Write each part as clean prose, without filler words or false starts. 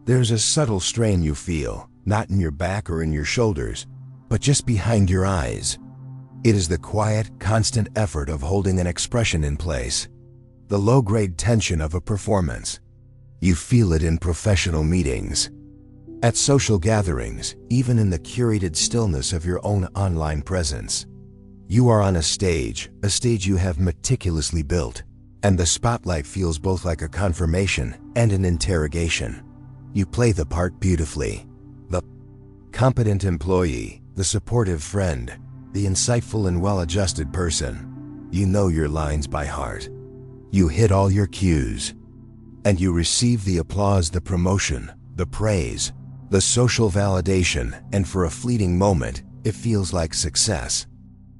There's a subtle strain you feel, not in your back or in your shoulders, but just behind your eyes. It is the quiet, constant effort of holding an expression in place, the low-grade tension of a performance. You feel it in professional meetings, at social gatherings, even in the curated stillness of your own online presence. You are on a stage you have meticulously built, and the spotlight feels both like a confirmation and an interrogation. You play the part beautifully. The competent employee, the supportive friend, the insightful and well-adjusted person. You know your lines by heart. You hit all your cues, and you receive the applause, the promotion, the praise, the social validation, and for a fleeting moment, it feels like success.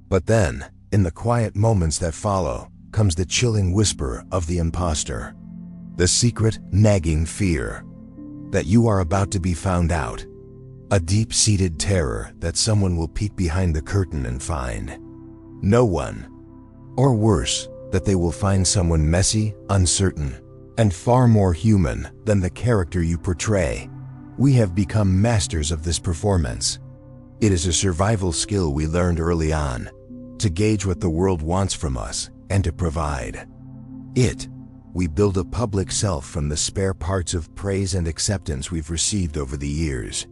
But then, in the quiet moments that follow, comes the chilling whisper of the impostor. The secret, nagging fear that you are about to be found out. A deep-seated terror that someone will peek behind the curtain and find no one. Or worse, that they will find someone messy, uncertain, and far more human than the character you portray. We have become masters of this performance. It is a survival skill we learned early on, to gauge what the world wants from us and to provide it. We build a public self from the spare parts of praise and acceptance we've received over the years.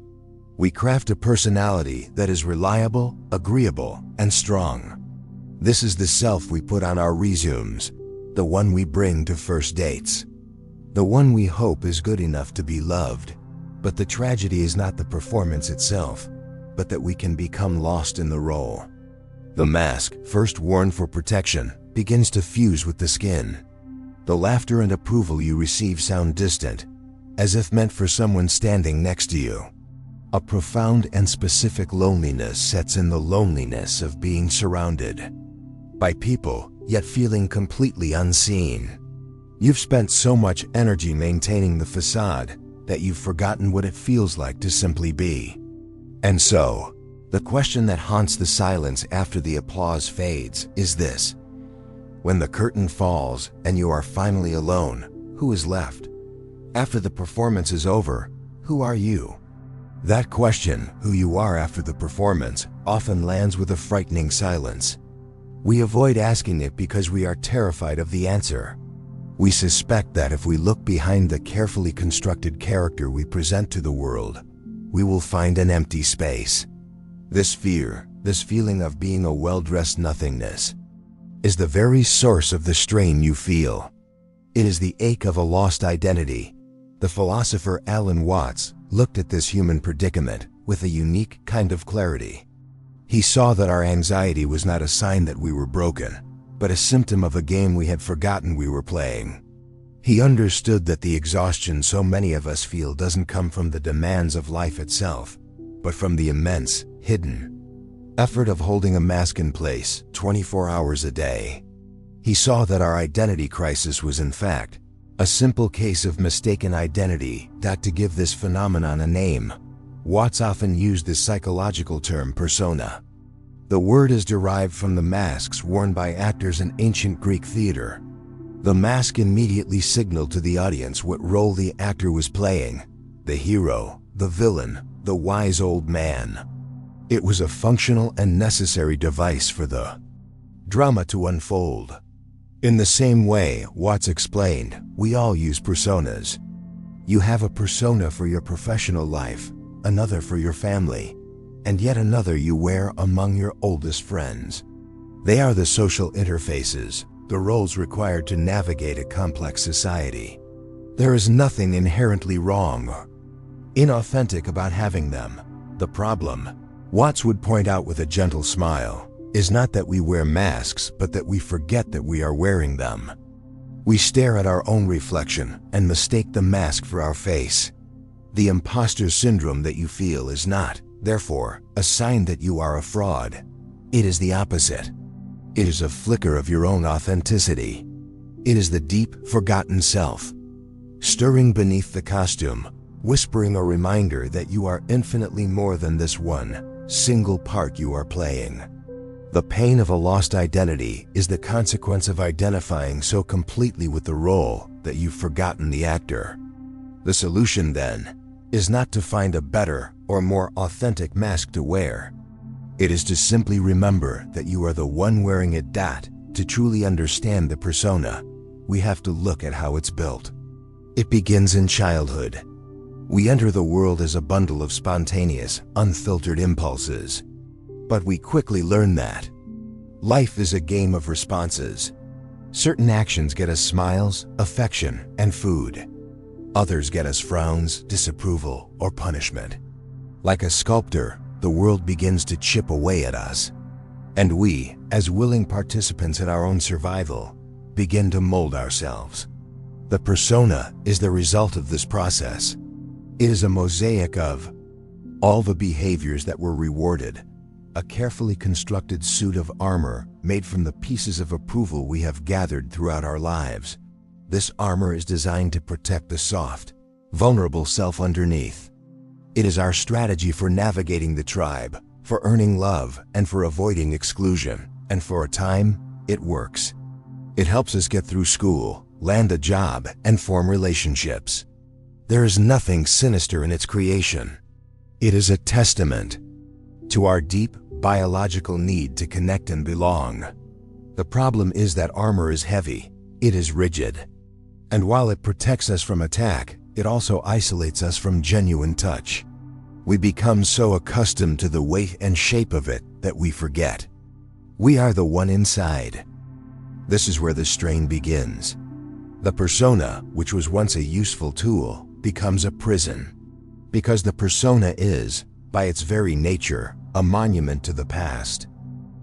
We craft a personality that is reliable, agreeable, and strong. This is the self we put on our resumes, the one we bring to first dates, the one we hope is good enough to be loved. But the tragedy is not the performance itself, but that we can become lost in the role. The mask, first worn for protection, begins to fuse with the skin. The laughter and approval you receive sound distant, as if meant for someone standing next to you. A profound and specific loneliness sets in, the loneliness of being surrounded by people, yet feeling completely unseen. You've spent so much energy maintaining the facade that you've forgotten what it feels like to simply be. And so, the question that haunts the silence after the applause fades is this: when the curtain falls and you are finally alone, who is left? After the performance is over, who are you? That question, who you are after the performance, often lands with a frightening silence. We avoid asking it because we are terrified of the answer. We suspect that if we look behind the carefully constructed character we present to the world, we will find an empty space. This fear, this feeling of being a well-dressed nothingness, is the very source of the strain you feel. It is the ache of a lost identity. The philosopher Alan Watts looked at this human predicament with a unique kind of clarity. He saw that our anxiety was not a sign that we were broken, but a symptom of a game we had forgotten we were playing. He understood that the exhaustion so many of us feel doesn't come from the demands of life itself, but from the immense, hidden effort of holding a mask in place 24 hours a day. He saw that our identity crisis was in fact a simple case of mistaken identity. To give this phenomenon a name, Watts often used the psychological term persona. The word is derived from the masks worn by actors in ancient Greek theater. The mask immediately signaled to the audience what role the actor was playing: the hero, the villain, the wise old man. It was a functional and necessary device for the drama to unfold. In the same way, Watts explained, we all use personas. You have a persona for your professional life, another for your family, and yet another you wear among your oldest friends. They are the social interfaces, the roles required to navigate a complex society. There is nothing inherently wrong or inauthentic about having them. The problem, Watts would point out with a gentle smile, is not that we wear masks, but that we forget that we are wearing them. We stare at our own reflection and mistake the mask for our face. The imposter syndrome that you feel is not, therefore, a sign that you are a fraud. It is the opposite. It is a flicker of your own authenticity. It is the deep, forgotten self, stirring beneath the costume, whispering a reminder that you are infinitely more than this one single part you are playing. The pain of a lost identity is the consequence of identifying so completely with the role that you've forgotten the actor. The solution, then, is not to find a better or more authentic mask to wear. It is to simply remember that you are the one wearing it. To truly understand the persona, we have to look at how it's built. It begins in childhood. We enter the world as a bundle of spontaneous, unfiltered impulses. But we quickly learn that life is a game of responses. Certain actions get us smiles, affection, and food. Others get us frowns, disapproval, or punishment. Like a sculptor, the world begins to chip away at us. And we, as willing participants in our own survival, begin to mold ourselves. The persona is the result of this process. It is a mosaic of all the behaviors that were rewarded, a carefully constructed suit of armor made from the pieces of approval we have gathered throughout our lives. This armor is designed to protect the soft, vulnerable self underneath. It is our strategy for navigating the tribe, for earning love, and for avoiding exclusion. And for a time, it works. It helps us get through school, land a job, and form relationships. There is nothing sinister in its creation. It is a testament to our deep biological need to connect and belong. The problem is that armor is heavy, it is rigid. And while it protects us from attack, it also isolates us from genuine touch. We become so accustomed to the weight and shape of it that we forget we are the one inside. This is where the strain begins. The persona, which was once a useful tool, becomes a prison. Because the persona is, by its very nature, a monument to the past.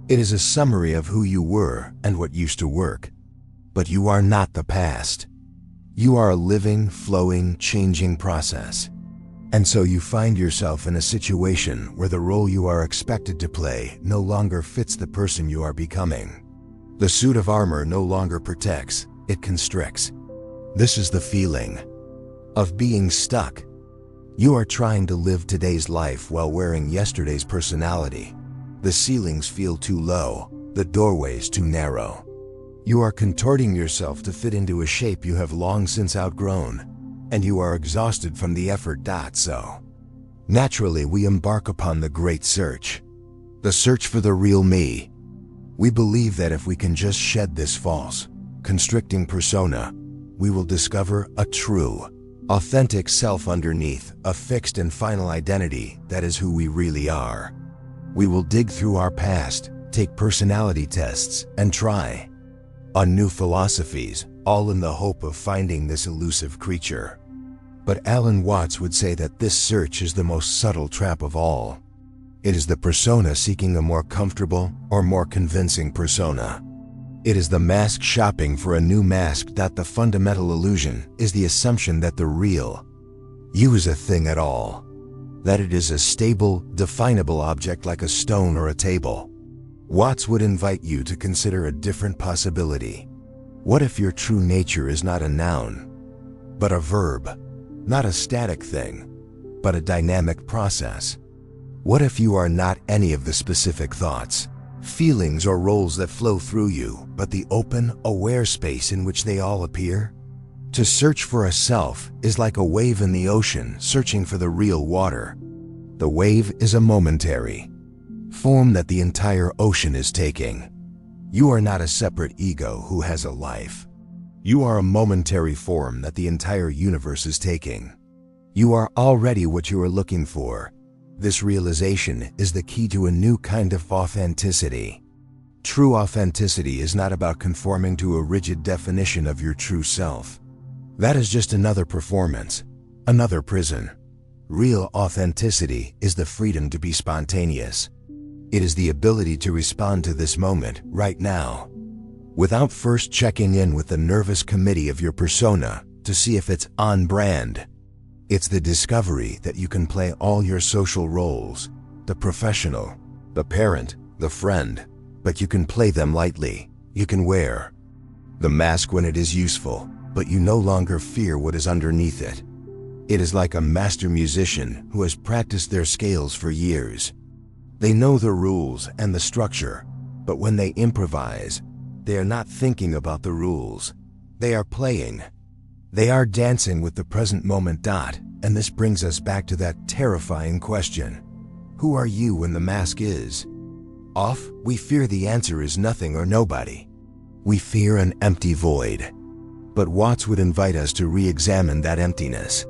It is a summary of who you were and what used to work. But you are not the past. You are a living, flowing, changing process. And so you find yourself in a situation where the role you are expected to play no longer fits the person you are becoming. The suit of armor no longer protects, it constricts. This is the feeling of being stuck. You are trying to live today's life while wearing yesterday's personality. The ceilings feel too low, the doorways too narrow. You are contorting yourself to fit into a shape you have long since outgrown, and you are exhausted from the effort. So, naturally, we embark upon the great search. The search for the real me. We believe that if we can just shed this false, constricting persona, we will discover a true, authentic self underneath a fixed and final identity that is who we really are. We will dig through our past, take personality tests, and try on new philosophies, all in the hope of finding this elusive creature. But Alan Watts would say that this search is the most subtle trap of all. It is the persona seeking a more comfortable or more convincing persona. It is the mask shopping for a new mask. The fundamental illusion is the assumption that the real you is a thing at all, that it is a stable, definable object like a stone or a table. Watts would invite you to consider a different possibility. What if your true nature is not a noun, but a verb? Not a static thing, but a dynamic process. What if you are not any of the specific thoughts, feelings, or roles that flow through you, but the open, aware space in which they all appear? To search for a self is like a wave in the ocean searching for the real water. The wave is a momentary form that the entire ocean is taking. You are not a separate ego who has a life. You are a momentary form that the entire universe is taking. You are already what you are looking for. This realization is the key to a new kind of authenticity. True authenticity is not about conforming to a rigid definition of your true self. That is just another performance, another prison. Real authenticity is the freedom to be spontaneous. It is the ability to respond to this moment right now, without first checking in with the nervous committee of your persona to see if it's on brand. It's the discovery that you can play all your social roles, the professional, the parent, the friend, but you can play them lightly. You can wear the mask when it is useful, but you no longer fear what is underneath it. It is like a master musician who has practiced their scales for years. They know the rules and the structure, but when they improvise, they are not thinking about the rules. They are playing. They are dancing with the present moment. And this brings us back to that terrifying question. Who are you when the mask is off? We fear the answer is nothing or nobody. We fear an empty void. But Watts would invite us to re-examine that emptiness.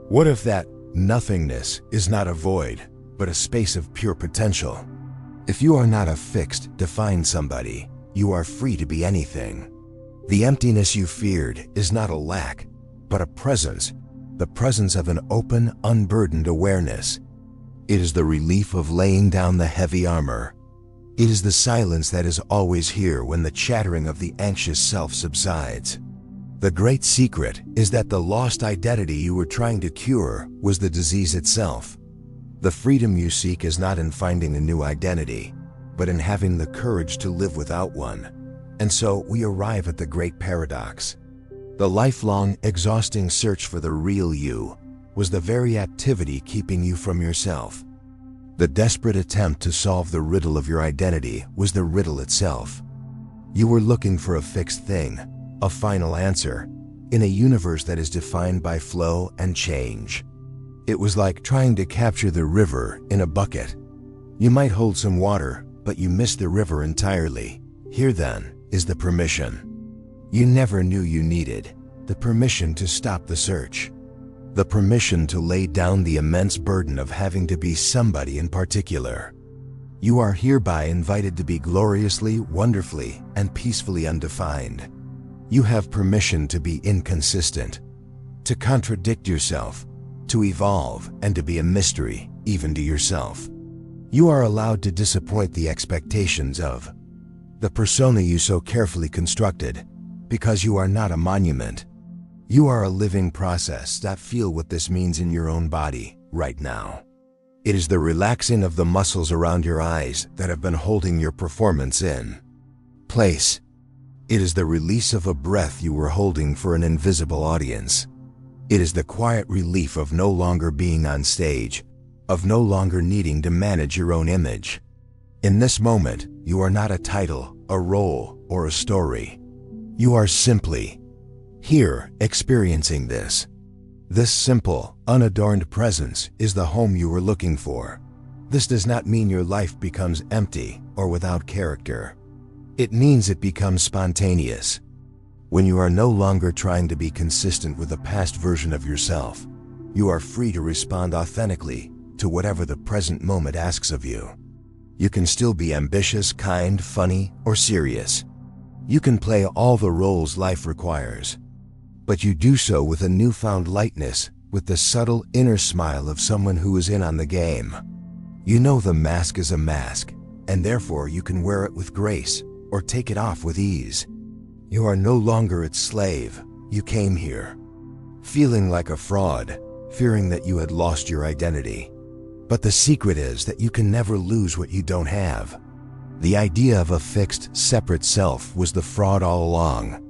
What if that nothingness is not a void, but a space of pure potential? If you are not a fixed, defined somebody, you are free to be anything. The emptiness you feared is not a lack, but a presence, the presence of an open, unburdened awareness. It is the relief of laying down the heavy armor. It is the silence that is always here when the chattering of the anxious self subsides. The great secret is that the lost identity you were trying to cure was the disease itself. The freedom you seek is not in finding a new identity, but in having the courage to live without one. And so we arrive at the great paradox. The lifelong, exhausting search for the real you was the very activity keeping you from yourself. The desperate attempt to solve the riddle of your identity was the riddle itself. You were looking for a fixed thing, a final answer, in a universe that is defined by flow and change. It was like trying to capture the river in a bucket. You might hold some water, but you missed the river entirely. Here then is the permission you never knew you needed, the permission to stop the search, the permission to lay down the immense burden of having to be somebody in particular. You are hereby invited to be gloriously, wonderfully, and peacefully undefined. You have permission to be inconsistent, to contradict yourself, to evolve, and to be a mystery, even to yourself. You are allowed to disappoint the expectations of the persona you so carefully constructed, because you are not a monument. You are a living process that feel what this means in your own body right now. It is the relaxing of the muscles around your eyes that have been holding your performance in place. It is the release of a breath you were holding for an invisible audience. It is the quiet relief of no longer being on stage, of no longer needing to manage your own image. In this moment, you are not a title, a role, or a story. You are simply here, experiencing this. This simple, unadorned presence is the home you were looking for. This does not mean your life becomes empty or without character. It means it becomes spontaneous. When you are no longer trying to be consistent with a past version of yourself, you are free to respond authentically to whatever the present moment asks of you. You can still be ambitious, kind, funny, or serious. You can play all the roles life requires. But you do so with a newfound lightness, with the subtle inner smile of someone who is in on the game. You know the mask is a mask, and therefore you can wear it with grace, or take it off with ease. You are no longer its slave. You came here feeling like a fraud, fearing that you had lost your identity. But the secret is that you can never lose what you don't have. The idea of a fixed, separate self was the fraud all along.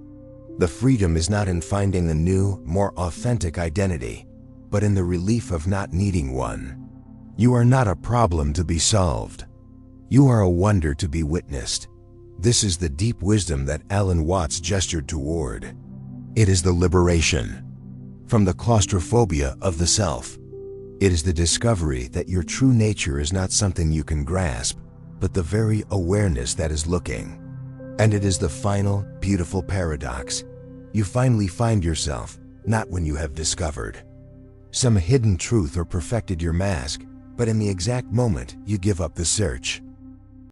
The freedom is not in finding a new, more authentic identity, but in the relief of not needing one. You are not a problem to be solved. You are a wonder to be witnessed. This is the deep wisdom that Alan Watts gestured toward. It is the liberation from the claustrophobia of the self. It is the discovery that your true nature is not something you can grasp, but the very awareness that is looking. And it is the final, beautiful paradox. You finally find yourself, not when you have discovered some hidden truth or perfected your mask, but in the exact moment you give up the search.